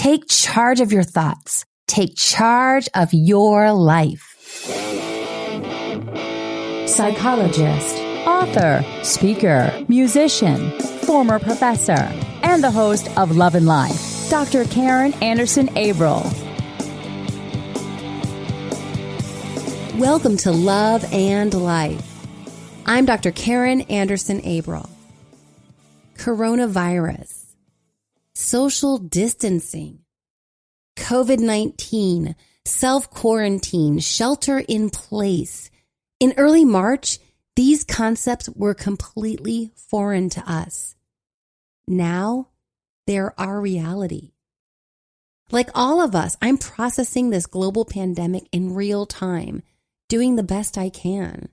Take charge of your thoughts. Take charge of your life. Psychologist, author, speaker, musician, former professor, and the host of Love and Life, Dr. Karen Anderson-Abril. Welcome to Love and Life. I'm Dr. Karen Anderson-Abril. Coronavirus, social distancing, COVID-19, self-quarantine, shelter in place. In early March, these concepts were completely foreign to us. Now, they're our reality. Like all of us, I'm processing this global pandemic in real time, doing the best I can.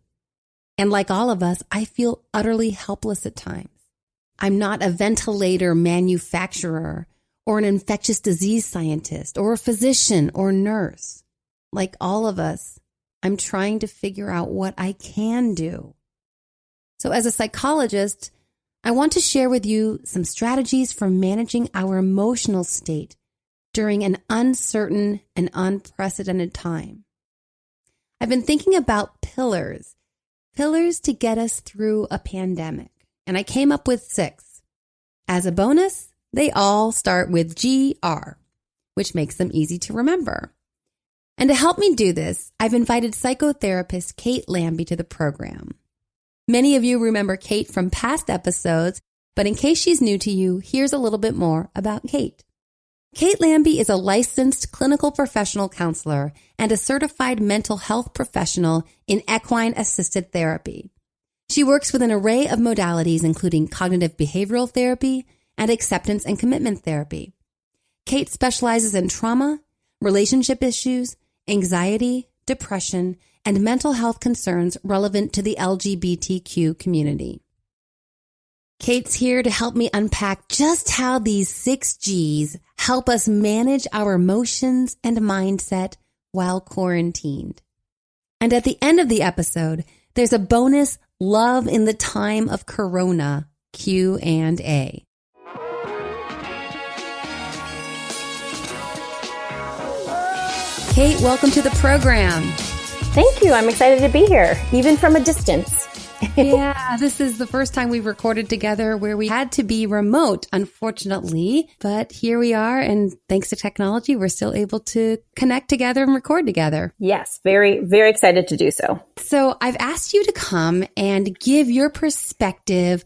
And like all of us, I feel utterly helpless at times. I'm not a ventilator manufacturer or an infectious disease scientist or a physician or nurse. Like all of us, I'm trying to figure out what I can do. So as a psychologist, I want to share with you some strategies for managing our emotional state during an uncertain and unprecedented time. I've been thinking about pillars to get us through a pandemic, and I came up with 6. As a bonus, they all start with GR, which makes them easy to remember. And to help me do this, I've invited psychotherapist Kate Lambie to the program. Many of you remember Kate from past episodes, but in case she's new to you, here's a little bit more about Kate. Kate Lambie is a licensed clinical professional counselor and a certified mental health professional in equine-assisted therapy. She works with an array of modalities, including cognitive behavioral therapy and acceptance and commitment therapy. Kate specializes in trauma, relationship issues, anxiety, depression, and mental health concerns relevant to the LGBTQ community. Kate's here to help me unpack just how these 6 G's help us manage our emotions and mindset while quarantined. And at the end of the episode, there's a bonus Love in the Time of Corona Q&A. Kate, welcome to the program. Thank you. I'm excited to be here, even from a distance. Yeah, this is the first time we've recorded together where we had to be remote, unfortunately. But here we are, and thanks to technology, we're still able to connect together and record together. Yes, very, very excited to do so. So I've asked you to come and give your perspective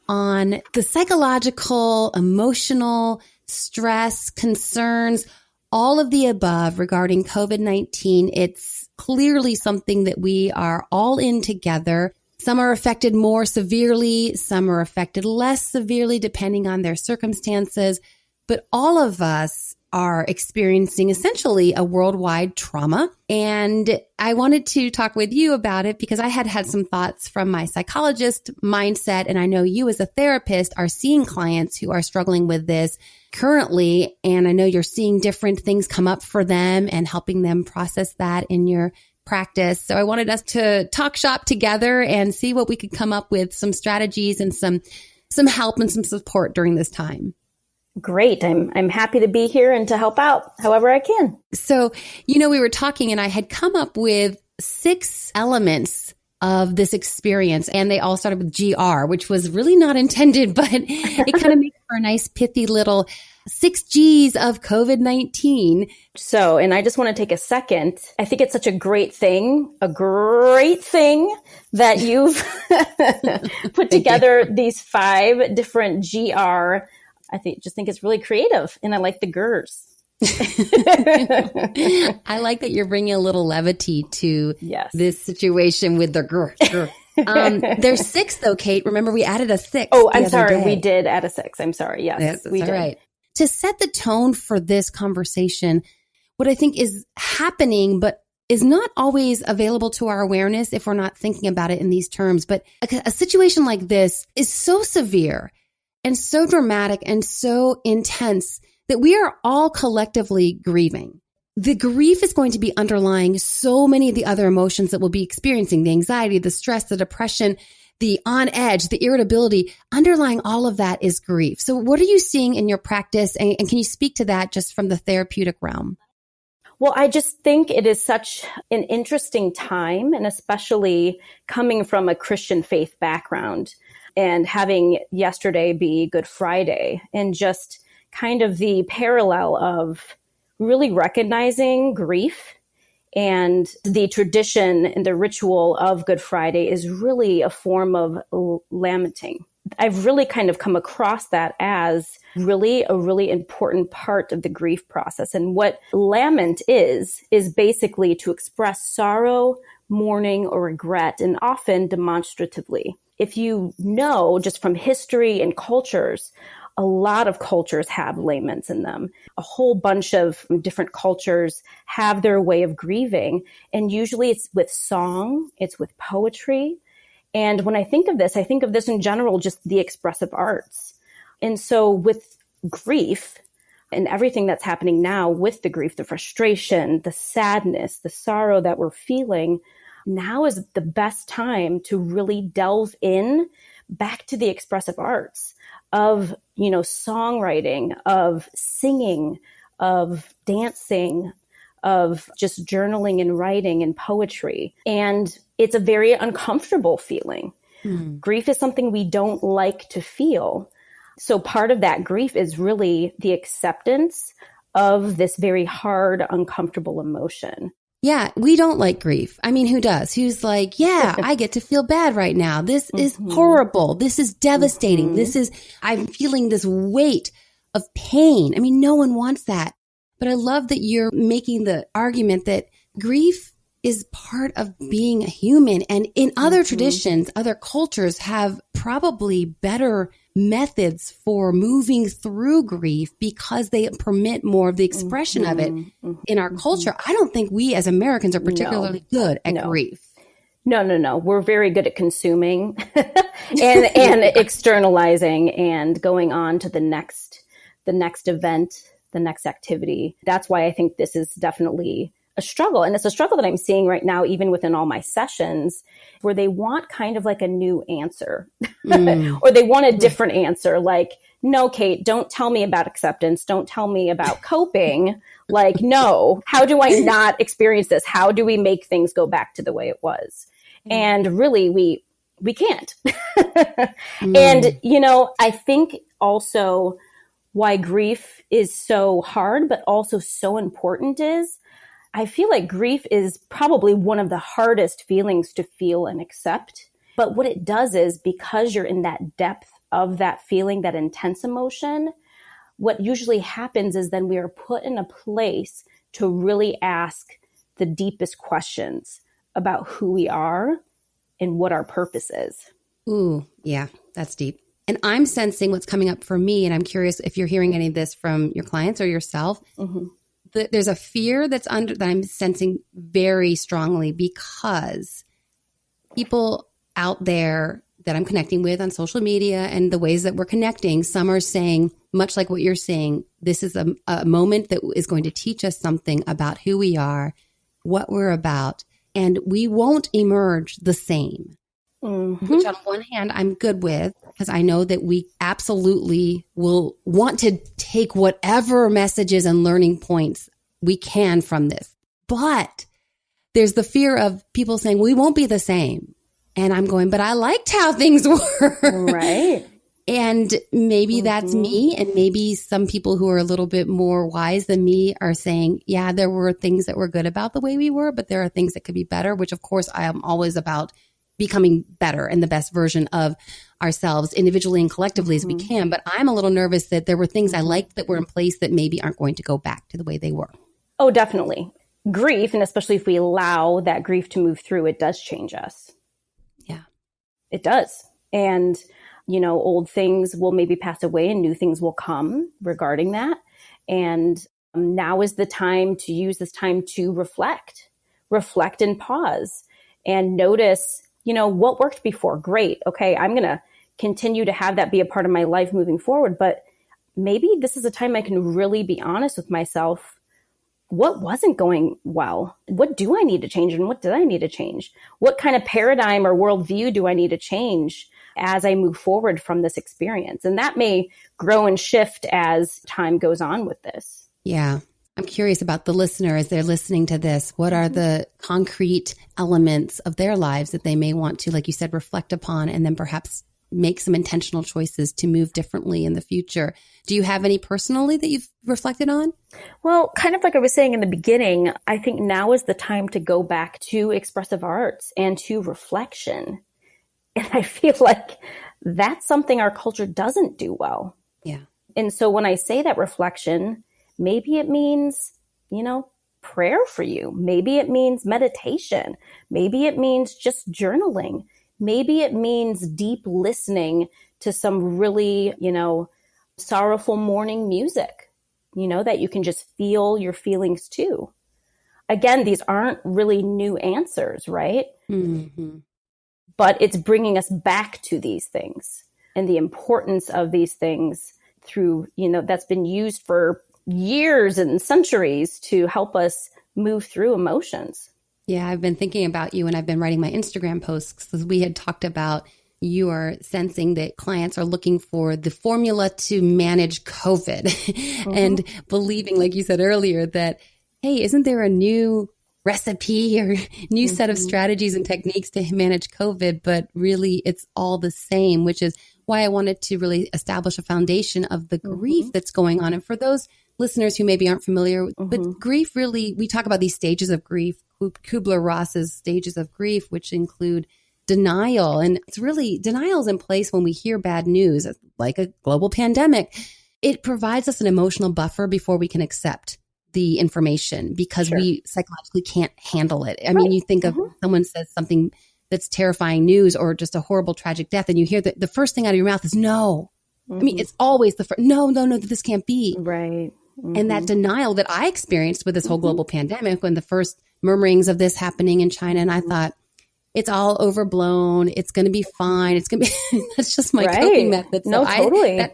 on the psychological, emotional, stress, concerns, all of the above regarding COVID-19. It's clearly something that we are all in together. Some are affected more severely, some are affected less severely depending on their circumstances, but all of us are experiencing essentially a worldwide trauma. And I wanted to talk with you about it because I had some thoughts from my psychologist mindset, and I know you as a therapist are seeing clients who are struggling with this currently, and I know you're seeing different things come up for them and helping them process that in your practice. So I wanted us to talk shop together and see what we could come up with, some strategies and some help and some support during this time. Great. I'm happy to be here and to help out however I can. So, we were talking and I had come up with 6 elements of this experience, and they all started with GR, which was really not intended, but it kind of makes for a nice pithy little 6 G's of COVID-19. So, and I just want to take a second. I think it's such a great thing that you've put together these 5 different GR. I think it's really creative, and I like the GRs. I like that you're bringing a little levity to this situation with the GR. There's 6 though, Kate. Remember we added a 6. Oh, I'm sorry. We did add a 6. I'm sorry. Yes, we did. All right. To set the tone for this conversation, what I think is happening, but is not always available to our awareness if we're not thinking about it in these terms. But a situation like this is so severe and so dramatic and so intense that we are all collectively grieving. The grief is going to be underlying so many of the other emotions that we'll be experiencing, the anxiety, the stress, the depression, the on edge, the irritability, underlying all of that is grief. So what are you seeing in your practice? And can you speak to that just from the therapeutic realm? Well, I just think it is such an interesting time, and especially coming from a Christian faith background and having yesterday be Good Friday, and just kind of the parallel of really recognizing grief. And the tradition and the ritual of Good Friday is really a form of lamenting. I've really kind of come across that as really a really important part of the grief process. And what lament is basically to express sorrow, mourning, or regret, and often demonstratively. If you know, just from history and cultures, a lot of cultures have laments in them. A whole bunch of different cultures have their way of grieving. And usually it's with song, it's with poetry. And when I think of this in general, just the expressive arts. And so with grief and everything that's happening now with the grief, the frustration, the sadness, the sorrow that we're feeling, now is the best time to really delve in back to the expressive arts of, songwriting, of singing, of dancing, of just journaling and writing and poetry. And it's a very uncomfortable feeling. Grief is something we don't like to feel. So part of that grief is really the acceptance of this very hard, uncomfortable emotion. Yeah, we don't like grief. I mean, who does? Who's like, yeah, I get to feel bad right now. This is horrible. This is devastating. I'm feeling this weight of pain. I mean, no one wants that. But I love that you're making the argument that grief is part of being a human. And in other traditions, other cultures have probably better methods for moving through grief because they permit more of the expression of it. In our culture, I don't think we as Americans are particularly good at grief. No. We're very good at consuming and externalizing and going on to the next event, the next activity. That's why I think this is definitely a struggle. And it's a struggle that I'm seeing right now, even within all my sessions, where they want kind of like a new answer or they want a different answer. Like, no, Kate, don't tell me about acceptance. Don't tell me about coping. Like, no, how do I not experience this? How do we make things go back to the way it was? And really, we can't. And, I think also why grief is so hard, but also so important is I feel like grief is probably one of the hardest feelings to feel and accept. But what it does is because you're in that depth of that feeling, that intense emotion, what usually happens is then we are put in a place to really ask the deepest questions about who we are and what our purpose is. Ooh, yeah, that's deep. And I'm sensing what's coming up for me, and I'm curious if you're hearing any of this from your clients or yourself. There's a fear that I'm sensing very strongly because people out there that I'm connecting with on social media and the ways that we're connecting, some are saying, much like what you're saying, this is a moment that is going to teach us something about who we are, what we're about, and we won't emerge the same. Which on one hand, I'm good with because I know that we absolutely will want to take whatever messages and learning points we can from this. But there's the fear of people saying, we won't be the same. And I'm going, but I liked how things were. Right. And maybe that's me. And maybe some people who are a little bit more wise than me are saying, yeah, there were things that were good about the way we were, but there are things that could be better, which of course I am always about becoming better and the best version of ourselves individually and collectively as we can. But I'm a little nervous that there were things I liked that were in place that maybe aren't going to go back to the way they were. Oh, definitely. Grief, and especially if we allow that grief to move through, it does change us. Yeah, it does. And, old things will maybe pass away and new things will come regarding that. And now is the time to use this time to reflect and pause and notice, what worked before. Great. Okay. I'm going to continue to have that be a part of my life moving forward. But maybe this is a time I can really be honest with myself what wasn't going well? What do I need to change and what did I need to change? What kind of paradigm or worldview do I need to change as I move forward from this experience? And that may grow and shift as time goes on with this. Yeah. I'm curious about the listener as they're listening to this. What are the concrete elements of their lives that they may want to, like you said, reflect upon and then perhaps make some intentional choices to move differently in the future? Do you have any personally that you've reflected on? Well, kind of like I was saying in the beginning, I think now is the time to go back to expressive arts and to reflection. And I feel like that's something our culture doesn't do well. Yeah. And so when I say that reflection, maybe it means, prayer for you. Maybe it means meditation. Maybe it means just journaling. Maybe it means deep listening to some really, sorrowful morning music, that you can just feel your feelings too. Again, these aren't really new answers, right? Mm-hmm. But it's bringing us back to these things and the importance of these things through, that's been used for years and centuries to help us move through emotions. Yeah, I've been thinking about you when I've been writing my Instagram posts because we had talked about you are sensing that clients are looking for the formula to manage COVID and believing, like you said earlier, that, hey, isn't there a new recipe or new set of strategies and techniques to manage COVID? But really, it's all the same, which is why I wanted to really establish a foundation of the grief that's going on. And for those listeners who maybe aren't familiar, but grief really, we talk about these stages of grief, Kubler-Ross's stages of grief, which include denial. And it's really, denial is in place when we hear bad news, like a global pandemic. It provides us an emotional buffer before we can accept the information because we psychologically can't handle it. I mean, you think of someone says something that's terrifying news or just a horrible tragic death, and you hear that the first thing out of your mouth is no. I mean, it's always the first, no, this can't be. Right. And that denial that I experienced with this whole global pandemic, when the first murmurings of this happening in China, and I thought, it's all overblown. It's going to be fine. It's going to be, that's just my coping method. So no, totally.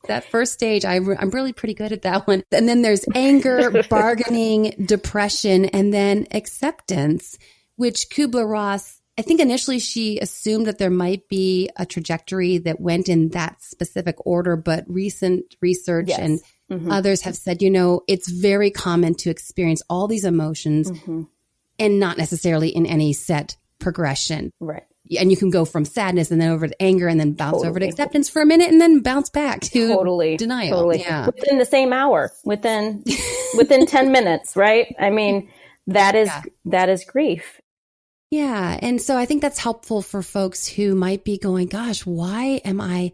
That first stage, I'm really pretty good at that one. And then there's anger, bargaining, depression, and then acceptance, which Kubler-Ross, I think initially she assumed that there might be a trajectory that went in that specific order, but recent research and others have said, it's very common to experience all these emotions and not necessarily in any set progression. Right. And you can go from sadness and then over to anger and then bounce over to acceptance for a minute and then bounce back to denial. Totally. Yeah. Within the same hour, within 10 minutes, right? I mean, that is grief. Yeah. And so I think that's helpful for folks who might be going, gosh, why am I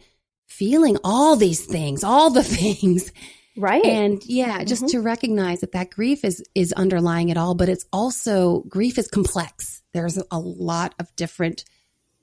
feeling all these things, all the things? Right. And just to recognize that grief is underlying it all, but it's also, grief is complex. There's a lot of different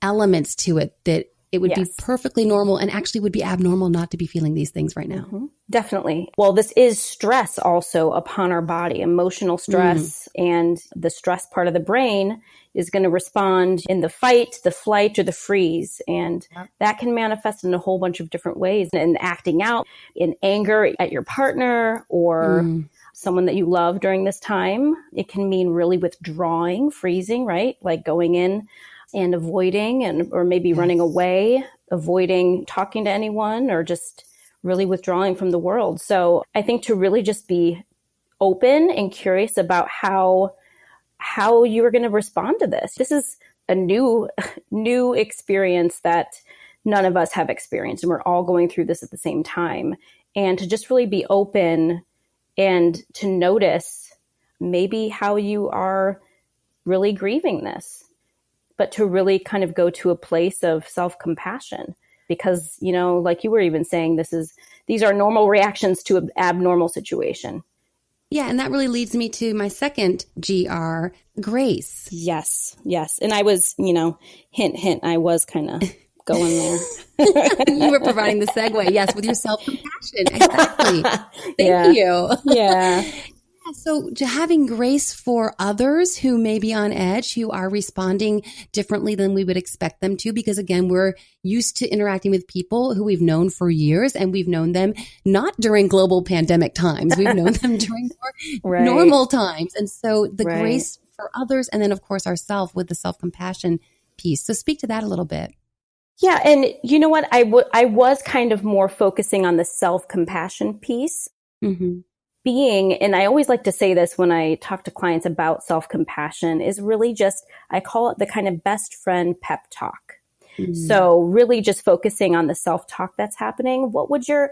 elements to it that it would be perfectly normal and actually would be abnormal not to be feeling these things right now. Definitely. Well, this is stress also upon our body, emotional stress, and the stress part of the brain is going to respond in the fight, the flight, or the freeze. And that can manifest in a whole bunch of different ways, and acting out in anger at your partner or someone that you love during this time. It can mean really withdrawing, freezing, right? Like going in and avoiding or maybe running away, avoiding talking to anyone, or just really withdrawing from the world. So I think to really just be open and curious about how you are going to respond to this. This is a new experience that none of us have experienced, and we're all going through this at the same time. And to just really be open and to notice maybe how you are really grieving this, but to really kind of go to a place of self-compassion, because, like you were even saying, these are normal reactions to an abnormal situation. Yeah. And that really leads me to my second GR, grace. Yes. And I was, hint, I was kind of going there. You were providing the segue. Yes. With your self-compassion. Exactly. Thank you. Yeah. So having grace for others who may be on edge, who are responding differently than we would expect them to, because again, we're used to interacting with people who we've known for years, and we've known them not during global pandemic times. We've known them during more normal times. And so the grace for others, and then of course ourselves with the self-compassion piece. So speak to that a little bit. Yeah. And you know what? I was kind of more focusing on the self-compassion piece. Mm-hmm. And I always like to say this when I talk to clients about self-compassion, is really just, I call it the kind of best friend pep talk. Mm-hmm. So really just focusing on the self-talk that's happening. What would your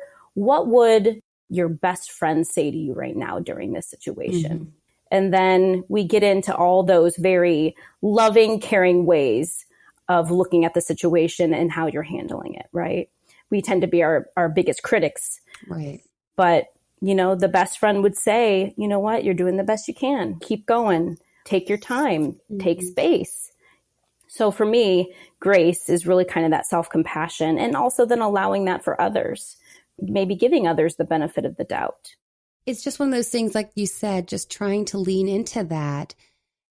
best friend say to you right now during this situation? Mm-hmm. And then we get into all those very loving, caring ways of looking at the situation and how you're handling it, right? We tend to be our biggest critics. Right. But, the best friend would say, you know what, you're doing the best you can. Keep going. Take your time. Mm-hmm. Take space. So for me, grace is really kind of that self-compassion, and also then allowing that for others, maybe giving others the benefit of the doubt. It's just one of those things, like you said, just trying to lean into that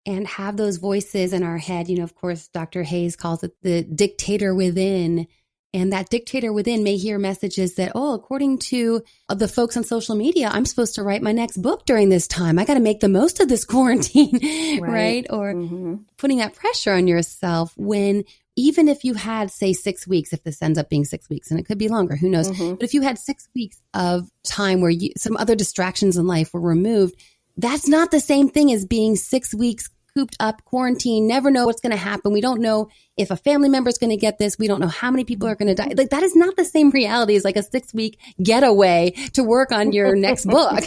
and have those voices in our head. Of course, Dr. Hayes calls it the dictator within. And that dictator within may hear messages that, according to the folks on social media, I'm supposed to write my next book during this time. I got to make the most of this quarantine, right? Or putting that pressure on yourself when, even if you had, say, 6 weeks, if this ends up being 6 weeks, and it could be longer, who knows? Mm-hmm. But if you had 6 weeks of time where some other distractions in life were removed, that's not the same thing as being 6 weeks cooped up, quarantined, never know what's going to happen. We don't know if a family member is going to get this. We don't know how many people are going to die. Like, that is not the same reality as like a 6-week getaway to work on your next book.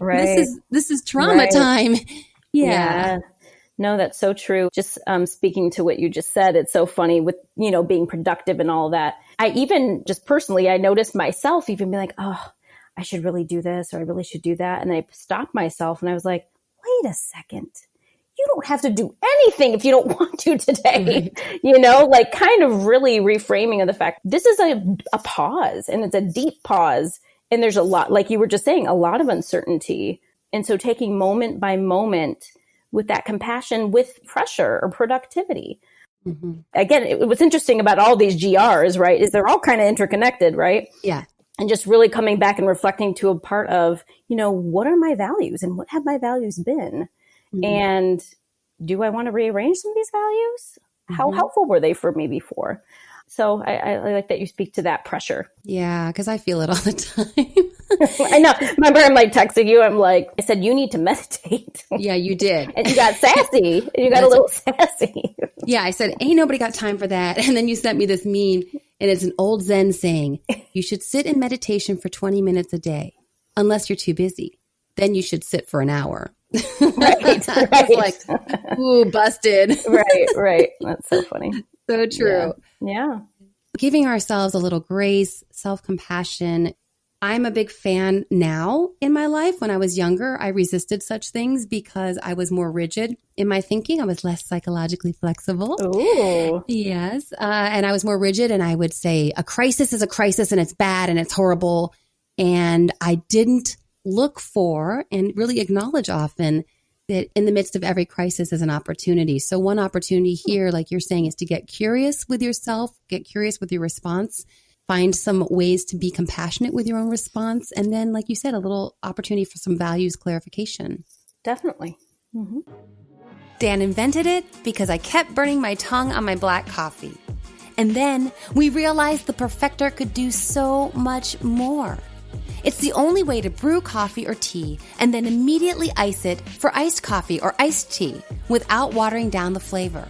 Right. This is trauma time. Yeah. No, that's so true. Just speaking to what you just said, it's so funny with, being productive and all that. I even just personally, I noticed myself even be like, I should really do this, or I really should do that. And I stopped myself and I was like, wait a second. You don't have to do anything if you don't want to today, like kind of really reframing of the fact this is a pause, and it's a deep pause. And there's a lot, like you were just saying, a lot of uncertainty. And so taking moment by moment with that compassion, with pressure or productivity. Mm-hmm. Again, what's interesting about all these GRs, right, is they're all kind of interconnected, right? Yeah. And just really coming back and reflecting to a part of, what are my values and what have my values been? Mm-hmm. And do I want to rearrange some of these values? Mm-hmm. How helpful were they for me before? So I like that you speak to that pressure. Yeah, because I feel it all the time. I know. Remember, I'm like texting you. I said, you need to meditate. Yeah, you did. And you got sassy. You got a little sassy. Yeah, I said, ain't nobody got time for that. And then you sent me this meme, and it's an old Zen saying, you should sit in meditation for 20 minutes a day, unless you're too busy. Then you should sit for an hour. Right. I was like, ooh, busted. Right. That's so funny. So true. Yeah. Giving ourselves a little grace, self-compassion. I'm a big fan now in my life. When I was younger, I resisted such things because I was more rigid in my thinking. I was less psychologically flexible. Ooh. Yes. And I was more rigid, and I would say a crisis is a crisis and it's bad and it's horrible. And I didn't look for and really acknowledge often that in the midst of every crisis is an opportunity. So one opportunity here, like you're saying, is to get curious with yourself, get curious with your response, find some ways to be compassionate with your own response. And then, like you said, a little opportunity for some values clarification. Definitely. Mm-hmm. Dan invented it because I kept burning my tongue on my black coffee. And then we realized the Perfector could do so much more. It's the only way to brew coffee or tea and then immediately ice it for iced coffee or iced tea without watering down the flavor.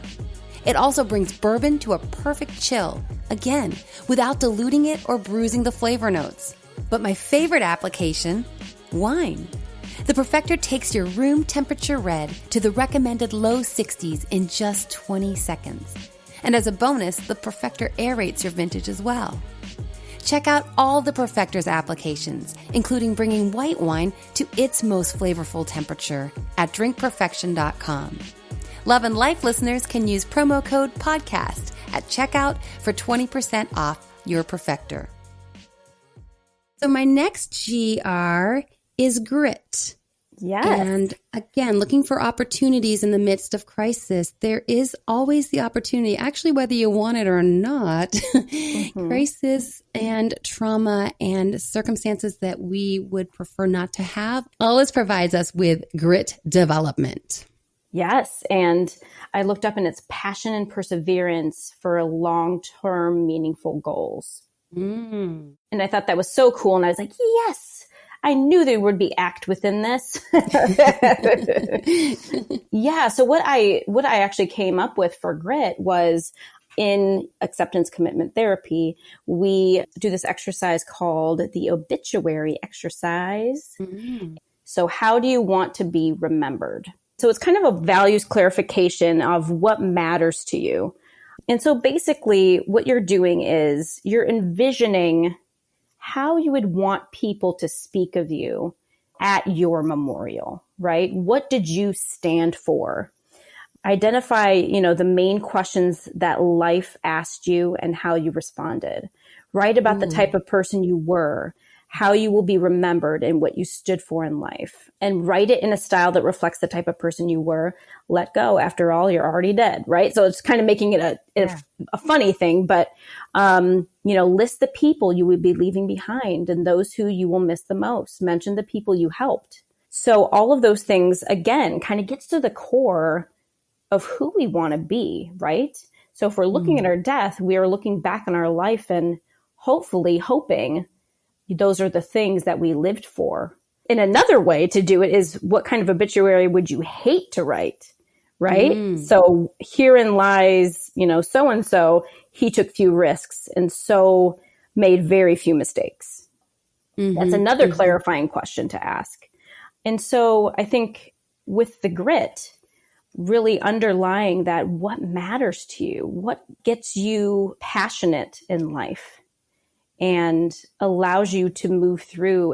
It also brings bourbon to a perfect chill, again, without diluting it or bruising the flavor notes. But my favorite application, wine. The Perfector takes your room temperature red to the recommended low 60s in just 20 seconds. And as a bonus, the Perfector aerates your vintage as well. Check out all the Perfector's applications, including bringing white wine to its most flavorful temperature at drinkperfection.com. Love and Life listeners can use promo code PODCAST at checkout for 20% off your Perfector. So my next GR is grit. Yes. And again, looking for opportunities in the midst of crisis. There is always the opportunity, actually, whether you want it or not, crisis and trauma and circumstances that we would prefer not to have always provides us with grit development. Yes. And I looked up, and it's passion and perseverance for long-term meaningful goals. And I thought that was so cool. And I was like, yes, I knew there would be ACT within this. Yeah. So what I actually came up with for grit was, in acceptance commitment therapy, we do this exercise called the obituary exercise. So how do you want to be remembered? So it's kind of a values clarification of what matters to you. And so basically what you're doing is you're envisioning how you would want people to speak of you at your memorial, right? What did you stand for? Identify, the main questions that life asked you and how you responded. Write about the type of person you were, how you will be remembered, and what you stood for in life. And write it in a style that reflects the type of person you were. Let go. After all, you're already dead, right? So it's kind of making it a funny thing, but, list the people you would be leaving behind and those who you will miss the most. Mention the people you helped. So all of those things, again, kind of gets to the core of who we want to be, right? So if we're looking at our death, we are looking back on our life and hopefully hoping those are the things that we lived for. And another way to do it is, what kind of obituary would you hate to write, right? So herein lies, so-and-so, he took few risks and so made very few mistakes. That's another clarifying question to ask. And so I think with the grit, really underlying that, what matters to you, what gets you passionate in life, and allows you to move through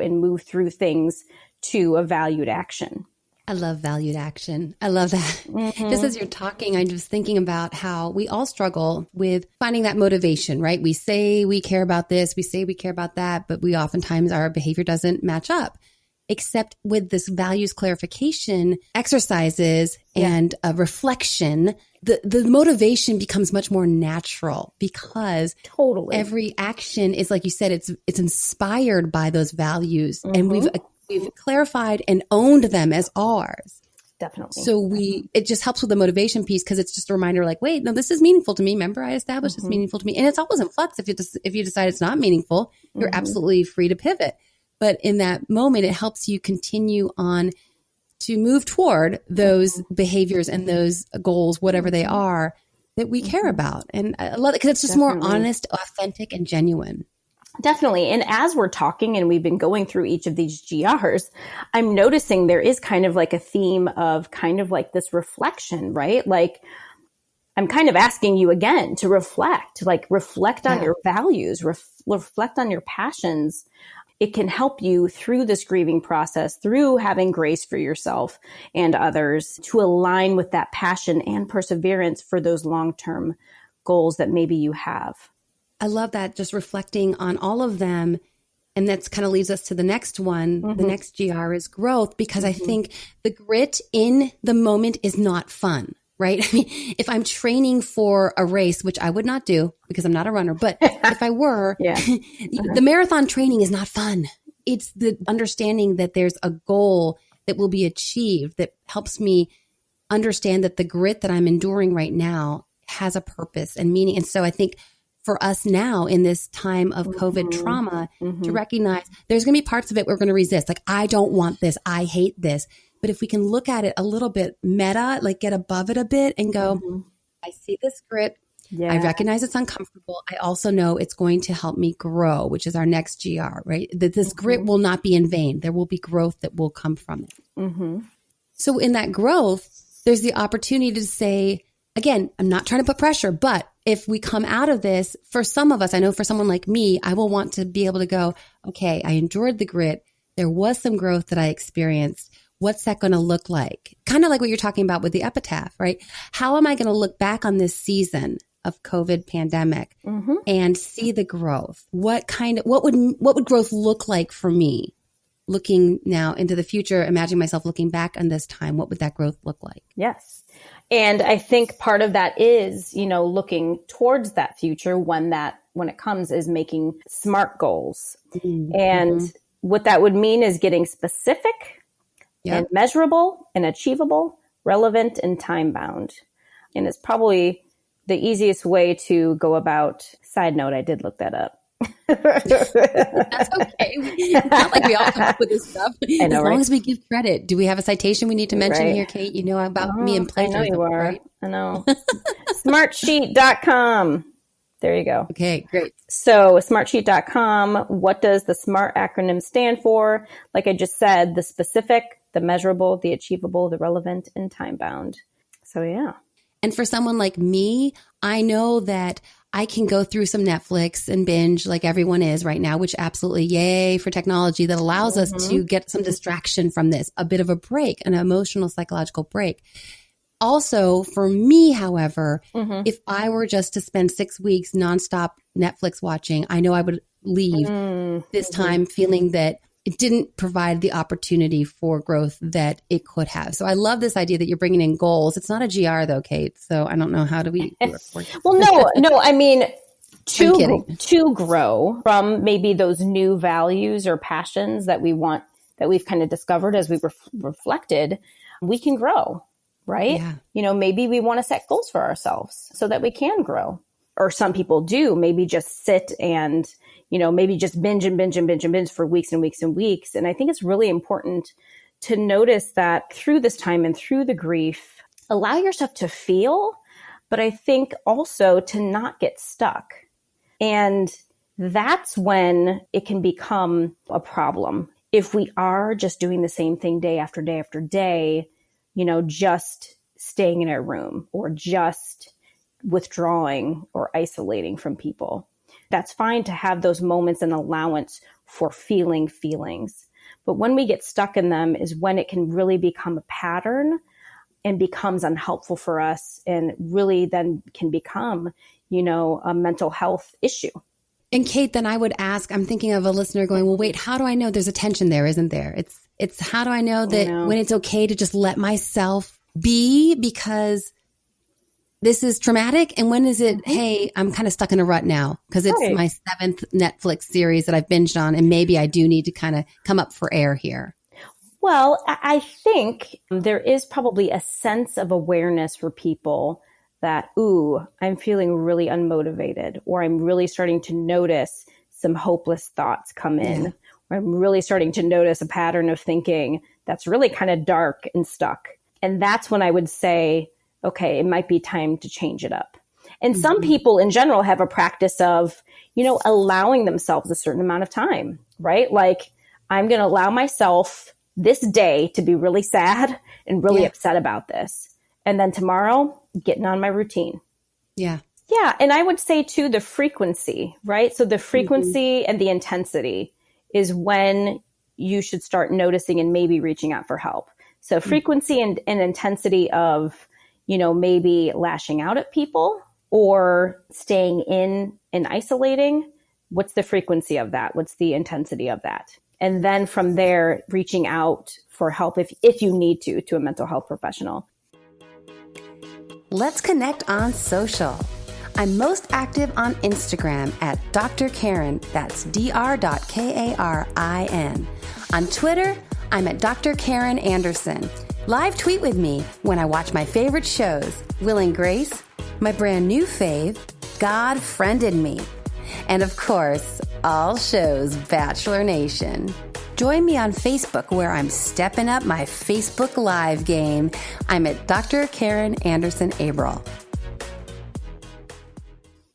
things to a valued action. I love valued action. I love that. Just as you're talking, I'm just thinking about how we all struggle with finding that motivation, right? We say we care about this, we say we care about that, but we oftentimes, our behavior doesn't match up. Except with this values clarification exercises and a reflection, the motivation becomes much more natural, because every action is, like you said, it's inspired by those values, and we've clarified and owned them as ours. Definitely. So it just helps with the motivation piece, because it's just a reminder, like, wait, no, this is meaningful to me. Remember, I established it's meaningful to me, and it's always in flux. If you decide it's not meaningful, you're absolutely free to pivot. But in that moment, it helps you continue on to move toward those behaviors and those goals, whatever they are, that we care about. And I love it, because it's just more honest, authentic, and genuine. Definitely. And as we're talking and we've been going through each of these GRs, I'm noticing there is kind of like a theme of kind of like this reflection, right? Like, I'm kind of asking you again to reflect on your values, reflect on your passions. It can help you through this grieving process, through having grace for yourself and others, to align with that passion and perseverance for those long-term goals that maybe you have. I love that, just reflecting on all of them. And that's kind of leads us to the next one. The next GR is growth, because I think the grit in the moment is not fun, right? I mean, if I'm training for a race, which I would not do because I'm not a runner, but if I were, the marathon training is not fun. It's the understanding that there's a goal that will be achieved that helps me understand that the grit that I'm enduring right now has a purpose and meaning. And so I think for us now in this time of COVID trauma, to recognize there's going to be parts of it we're going to resist. Like, I don't want this. I hate this. But if we can look at it a little bit meta, like get above it a bit and go, I see this grit. I recognize it's uncomfortable. I also know it's going to help me grow, which is our next GR, right? That this grit will not be in vain. There will be growth that will come from it. So in that growth, there's the opportunity to say, again, I'm not trying to put pressure, but if we come out of this, for some of us, I know for someone like me, I will want to be able to go, okay, I endured the grit. There was some growth that I experienced. What's that going to look like? Kind of like what you're talking about with the epitaph, right? How am I going to look back on this season of COVID pandemic and see the growth? What would growth look like for me? looking now into the future, imagine myself looking back on this time, what would that growth look like? Yes. And I think part of that is, looking towards that future when it comes is making SMART goals. Mm-hmm. And what that would mean is getting specific and measurable and achievable, relevant and time bound. And it's probably the easiest way to go about. Side note, I did look that up. That's okay. It's not like we all come up with this stuff. I know, as long as we give credit. Do we have a citation we need to mention here, Kate? You know about me and plagiarism. I know you are. Right? I know. Smartsheet.com. There you go. Okay, great. So smartsheet.com, what does the SMART acronym stand for? Like I just said, the specific, the measurable, the achievable, the relevant, and time bound. So yeah. And for someone like me, I know that I can go through some Netflix and binge like everyone is right now, which absolutely yay for technology that allows us to get some distraction from this, a bit of a break, an emotional, psychological break. Also, for me, however, if I were just to spend 6 weeks nonstop Netflix watching, I know I would leave this time feeling that it didn't provide the opportunity for growth that it could have. So I love this idea that you're bringing in goals. It's not a GR though, Kate. So I don't know, how do we do it? Well, no. I mean, to grow from maybe those new values or passions that we want, that we've kind of discovered as we reflected, we can grow, right? Yeah. Maybe we want to set goals for ourselves so that we can grow. Or some people do maybe just sit and, maybe just binge for weeks and weeks and weeks. And I think it's really important to notice that through this time and through the grief, allow yourself to feel, but I think also to not get stuck. And that's when it can become a problem. If we are just doing the same thing day after day after day, just staying in our room or just withdrawing or isolating from people. That's fine to have those moments and allowance for feeling feelings. But when we get stuck in them is when it can really become a pattern and becomes unhelpful for us and really then can become, a mental health issue. And Kate, then I would ask, I'm thinking of a listener going, well, wait, how do I know there's a tension there, isn't there? It's how do I know that when it's okay to just let myself be because this is traumatic? And when is it, hey, I'm kind of stuck in a rut now because it's my 7th Netflix series that I've binged on and maybe I do need to kind of come up for air here? Well, I think there is probably a sense of awareness for people that, I'm feeling really unmotivated, or I'm really starting to notice some hopeless thoughts come in, or I'm really starting to notice a pattern of thinking that's really kind of dark and stuck. And that's when I would say, okay, it might be time to change it up. And some people in general have a practice of, allowing themselves a certain amount of time, right? Like, I'm going to allow myself this day to be really sad and really upset about this. And then tomorrow, getting on my routine. Yeah. Yeah. And I would say too, the frequency, right? So the frequency and the intensity is when you should start noticing and maybe reaching out for help. So frequency and intensity of, maybe lashing out at people or staying in and isolating. What's the frequency of that? What's the intensity of that? And then from there, reaching out for help if you need to a mental health professional. Let's connect on social. I'm most active on Instagram at Dr. Karen. That's dr.karin. On Twitter, I'm at Dr. Karen Anderson. Live tweet with me when I watch my favorite shows, Will and Grace, my brand new fave, God Friended Me, and of course, all shows Bachelor Nation. Join me on Facebook where I'm stepping up my Facebook Live game. I'm at Dr. Karen Anderson Abril.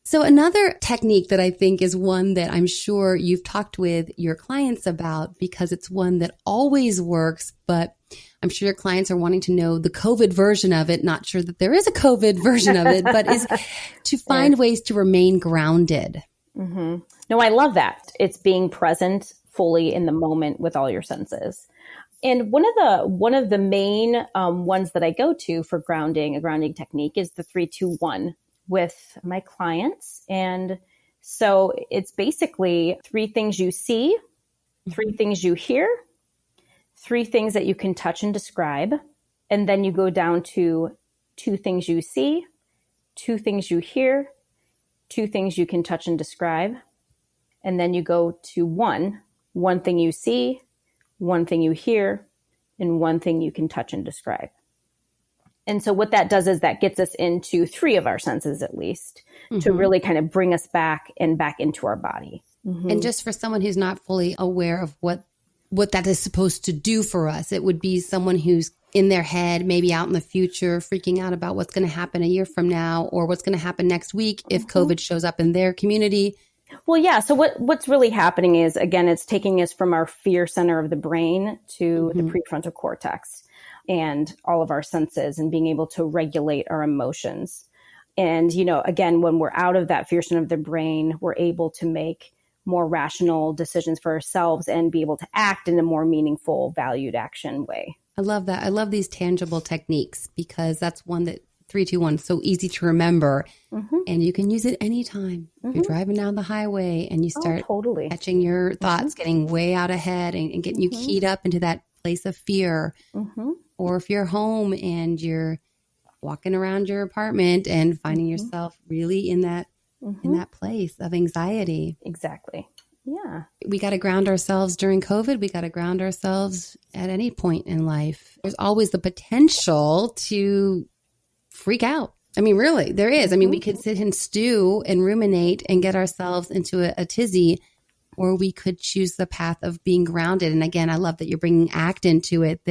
So another technique that I think is one that I'm sure you've talked with your clients about because it's one that always works, but I'm sure your clients are wanting to know the COVID version of it. Not sure that there is a COVID version of it, but is to find ways to remain grounded. Mm-hmm. No, I love that. It's being present fully in the moment with all your senses. And one of the main ones that I go to for grounding, a grounding technique, is the 3-2-1 with my clients. And so it's basically 3 things you see, 3 things you hear, 3 things that you can touch and describe. And then you go down to 2 things you see, 2 things you hear, 2 things you can touch and describe. And then you go to one thing you see, 1 thing you hear, and 1 thing you can touch and describe. And so what that does is that gets us into 3 of our senses, at least, to really kind of bring us back into our body. And just for someone who's not fully aware of what that is supposed to do for us, it would be someone who's in their head, maybe out in the future, freaking out about what's going to happen a year from now or what's going to happen next week if COVID shows up in their community. Well, yeah. So what's really happening is, again, it's taking us from our fear center of the brain to the prefrontal cortex and all of our senses and being able to regulate our emotions. And, again, when we're out of that fear center of the brain, we're able to make more rational decisions for ourselves and be able to act in a more meaningful, valued action way. I love that. I love these tangible techniques because that's one that 3-2-1 is so easy to remember. And you can use it anytime. You're driving down the highway and you start catching your thoughts getting way out ahead and getting you keyed up into that place of fear. Or if you're home and you're walking around your apartment and finding yourself really in that place of anxiety. Exactly. Yeah. We got to ground ourselves during COVID. We got to ground ourselves at any point in life. There's always the potential to freak out. I mean, really, there is. I mean, we could sit and stew and ruminate and get ourselves into a tizzy, or we could choose the path of being grounded. And again, I love that you're bringing ACT into it,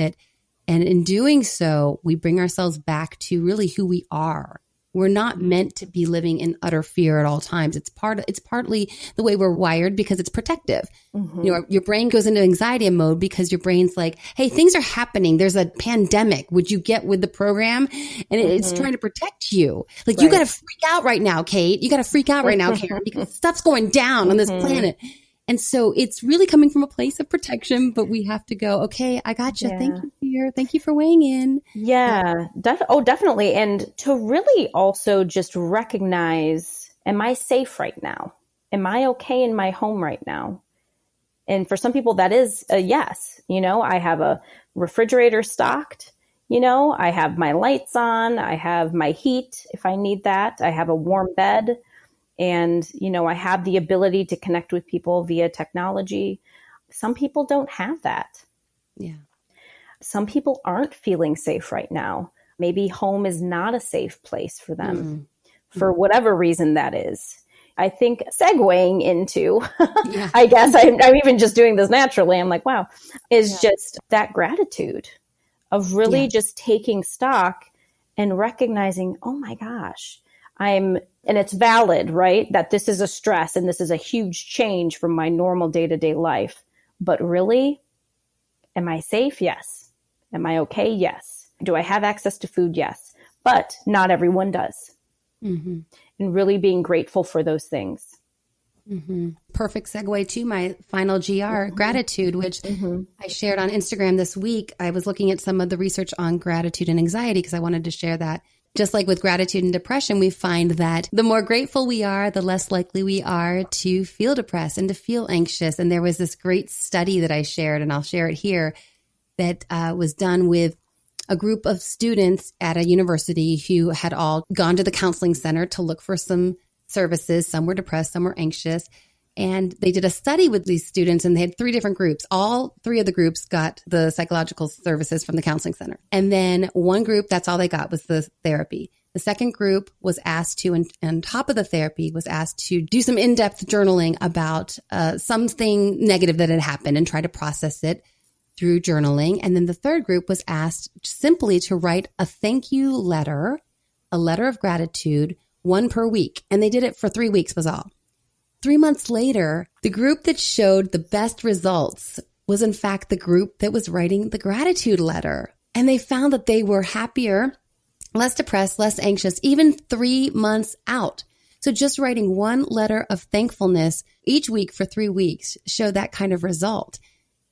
and in doing so, we bring ourselves back to really who we are. We're not meant to be living in utter fear at all times. It's partly the way we're wired because it's protective. Your brain goes into anxiety mode because your brain's like, hey, things are happening. There's a pandemic. Would you get with the program? And it's trying to protect you. Like, you got to freak out right now, Kate. You got to freak out right now, Karen, because stuff's going down on this planet. And so it's really coming from a place of protection, but we have to go, okay, I got you. Yeah. Thank you for weighing in. Yeah, definitely. And to really also just recognize, am I safe right now? Am I okay in my home right now? And for some people, that is a yes. I have a refrigerator stocked. I have my lights on. I have my heat if I need that. I have a warm bed. And, I have the ability to connect with people via technology. Some people don't have that. Yeah. Some people aren't feeling safe right now. Maybe home is not a safe place for them for whatever reason that is. I think segueing into, I guess I'm even just doing this naturally. I'm like, wow, is just that gratitude of really just taking stock and recognizing, oh my gosh, and it's valid, right? That this is a stress and this is a huge change from my normal day-to-day life. But really, am I safe? Yes. Am I okay? Yes. Do I have access to food? Yes. But not everyone does. And really being grateful for those things. Perfect segue to my final GR, gratitude, which I shared on Instagram this week. I was looking at some of the research on gratitude and anxiety because I wanted to share that. Just like with gratitude and depression, we find that the more grateful we are, the less likely we are to feel depressed and to feel anxious. And there was this great study that I shared, and I'll share it here, that was done with a group of students at a university who had all gone to the counseling center to look for some services. Some were depressed, some were anxious. And they did a study with these students, and they had 3 different groups. All 3 of the groups got the psychological services from the counseling center. And then one group, that's all they got was the therapy. The second group was asked to, and on top of the therapy, was asked to do some in-depth journaling about something negative that had happened and try to process it through journaling. And then the third group was asked simply to write a thank you letter, a letter of gratitude, 1 per week. And they did it for 3 weeks was all. 3 months later, the group that showed the best results was in fact the group that was writing the gratitude letter. And they found that they were happier, less depressed, less anxious, even 3 months out. So just writing 1 letter of thankfulness each week for 3 weeks showed that kind of result.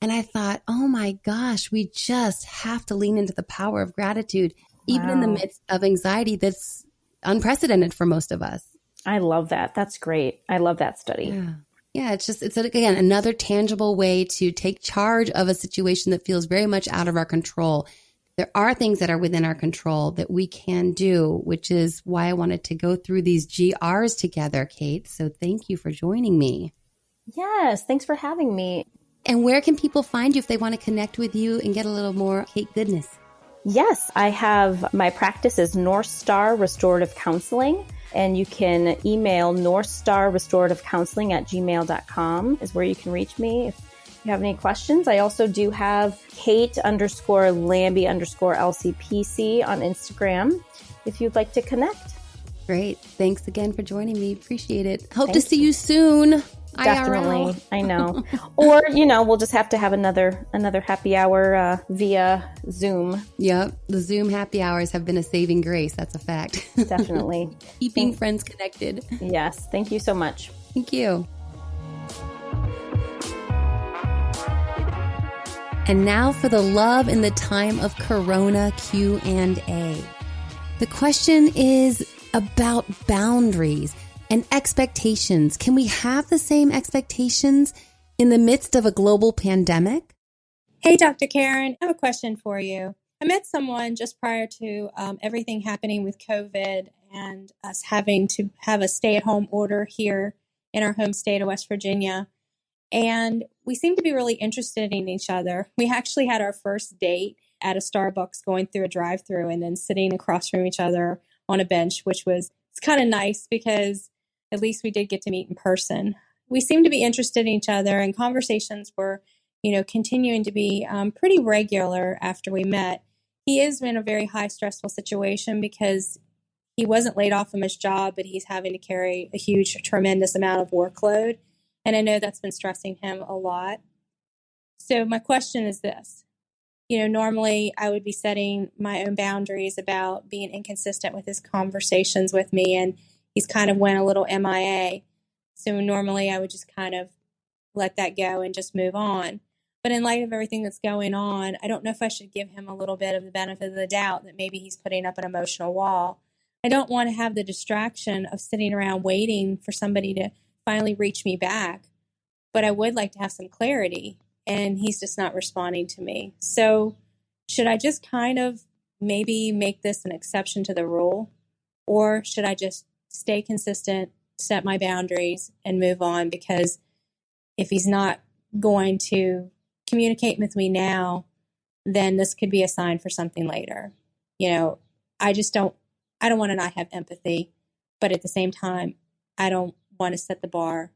And I thought, oh my gosh, we just have to lean into the power of gratitude, even in the midst of anxiety that's unprecedented for most of us. I love that. That's great. I love that study. Yeah. Yeah, it's again, another tangible way to take charge of a situation that feels very much out of our control. There are things that are within our control that we can do, which is why I wanted to go through these GRs together, Kate. So thank you for joining me. Yes, thanks for having me. And where can people find you if they want to connect with you and get a little more Kate goodness? Yes, I have my practice is North Star Restorative Counseling, and you can email northstarrestorativecounseling@gmail.com is where you can reach me if you have any questions. I also do have Kate_Lambie_LCPC on Instagram if you'd like to connect. Great. Thanks again for joining me. Appreciate it. Hope to see you soon. Definitely. IRL. I know. Or, we'll just have to have another happy hour via Zoom. Yep. The Zoom happy hours have been a saving grace. That's a fact. Definitely. Keeping friends connected. Yes. Thank you so much. Thank you. And now for the love in the time of Corona Q&A. The question is about boundaries and expectations. Can we have the same expectations in the midst of a global pandemic? Hey, Dr. Karen, I have a question for you. I met someone just prior to everything happening with COVID and us having to have a stay-at-home order here in our home state of West Virginia. And we seemed to be really interested in each other. We actually had our first date at a Starbucks going through a drive-thru and then sitting across from each other on a bench, which was kind of nice because at least we did get to meet in person. We seemed to be interested in each other, and conversations were, continuing to be pretty regular after we met. He is in a very high stressful situation because he wasn't laid off from his job, but he's having to carry a huge, tremendous amount of workload. And I know that's been stressing him a lot. So my question is this. Normally I would be setting my own boundaries about being inconsistent with his conversations with me, and he's kind of went a little MIA. So normally I would just kind of let that go and just move on. But in light of everything that's going on, I don't know if I should give him a little bit of the benefit of the doubt that maybe he's putting up an emotional wall. I don't want to have the distraction of sitting around waiting for somebody to finally reach me back. But I would like to have some clarity, and he's just not responding to me. So should I just kind of maybe make this an exception to the rule? Or should I just stay consistent, set my boundaries, and move on? Because if he's not going to communicate with me now, then this could be a sign for something later. I don't want to not have empathy, but at the same time, I don't want to set the bar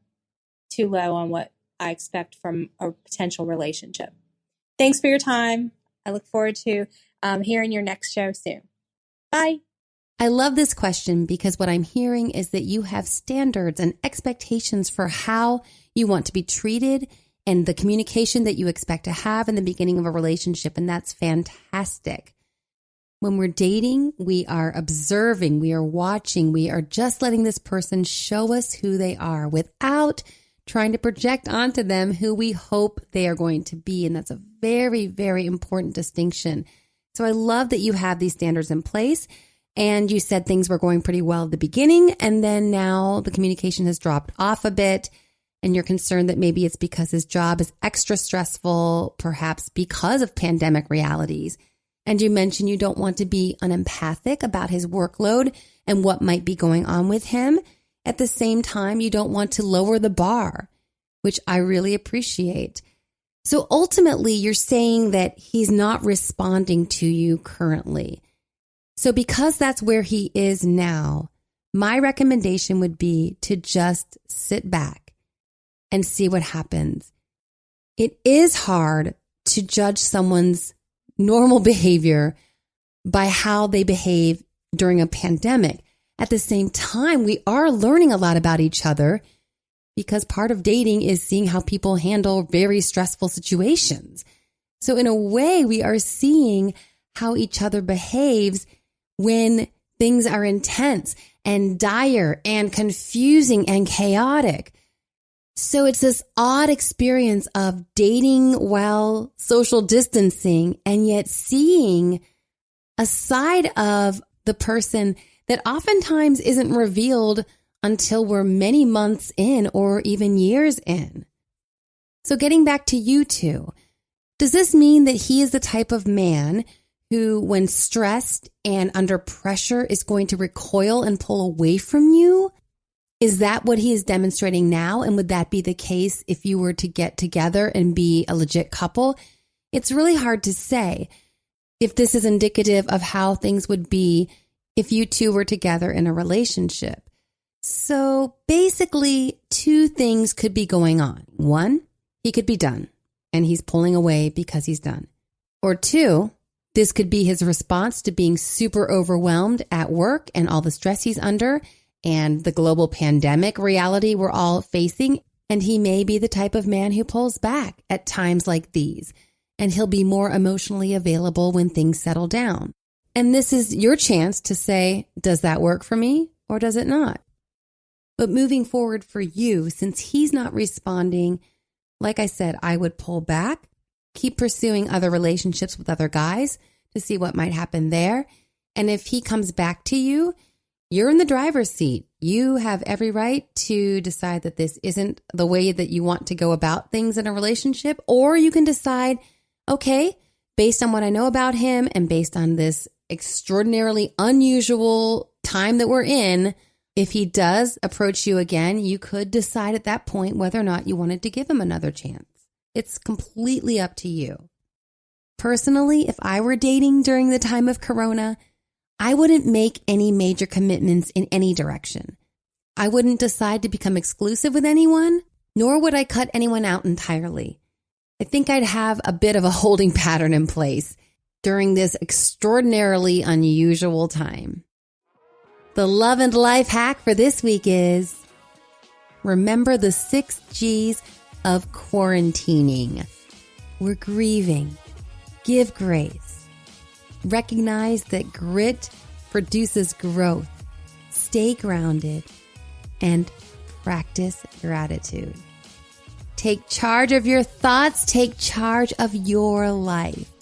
too low on what I expect from a potential relationship. Thanks for your time. I look forward to hearing your next show soon. Bye. I love this question because what I'm hearing is that you have standards and expectations for how you want to be treated and the communication that you expect to have in the beginning of a relationship. And that's fantastic. When we're dating, we are observing, we are watching, we are just letting this person show us who they are without trying to project onto them who we hope they are going to be. And that's a very, very important distinction. So I love that you have these standards in place. And you said things were going pretty well at the beginning, and then now the communication has dropped off a bit, and you're concerned that maybe it's because his job is extra stressful, perhaps because of pandemic realities. And you mentioned you don't want to be unempathic about his workload and what might be going on with him. At the same time, you don't want to lower the bar, which I really appreciate. So ultimately, you're saying that he's not responding to you currently. So because that's where he is now, my recommendation would be to just sit back and see what happens. It is hard to judge someone's normal behavior by how they behave during a pandemic. At the same time, we are learning a lot about each other because part of dating is seeing how people handle very stressful situations. So in a way, we are seeing how each other behaves when things are intense and dire and confusing and chaotic. So it's this odd experience of dating while social distancing and yet seeing a side of the person that oftentimes isn't revealed until we're many months in or even years in. So getting back to you two, does this mean that he is the type of man who, when stressed and under pressure, is going to recoil and pull away from you? Is that what he is demonstrating now? And would that be the case if you were to get together and be a legit couple? It's really hard to say if this is indicative of how things would be if you two were together in a relationship. So basically, two things could be going on. One, he could be done and he's pulling away because he's done. Or two, this could be his response to being super overwhelmed at work and all the stress he's under and the global pandemic reality we're all facing. And he may be the type of man who pulls back at times like these. And he'll be more emotionally available when things settle down. And this is your chance to say, does that work for me or does it not? But moving forward for you, since he's not responding, like I said, I would pull back, keep pursuing other relationships with other guys to see what might happen there. And if he comes back to you, you're in the driver's seat. You have every right to decide that this isn't the way that you want to go about things in a relationship, or you can decide, okay, based on what I know about him and based on this extraordinarily unusual time that we're in, if he does approach you again, you could decide at that point whether or not you wanted to give him another chance. It's completely up to you. Personally, if I were dating during the time of Corona, I wouldn't make any major commitments in any direction. I wouldn't decide to become exclusive with anyone, nor would I cut anyone out entirely. I think I'd have a bit of a holding pattern in place during this extraordinarily unusual time. The love and life hack for this week is remember the 6 G's of quarantining. We're grieving. Give grace. Recognize that grit produces growth. Stay grounded and practice gratitude. Take charge of your thoughts. Take charge of your life.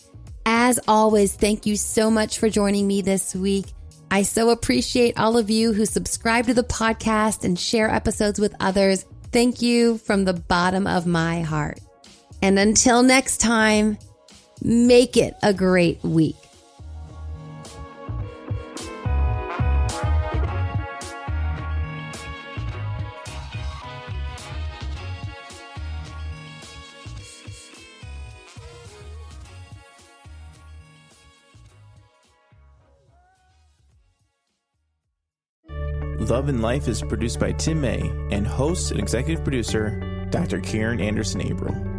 As always, thank you so much for joining me this week. I so appreciate all of you who subscribe to the podcast and share episodes with others. Thank you from the bottom of my heart. And until next time, make it a great week. Love and Life is produced by Tim May and host and executive producer, Dr. Karen Anderson-Abril.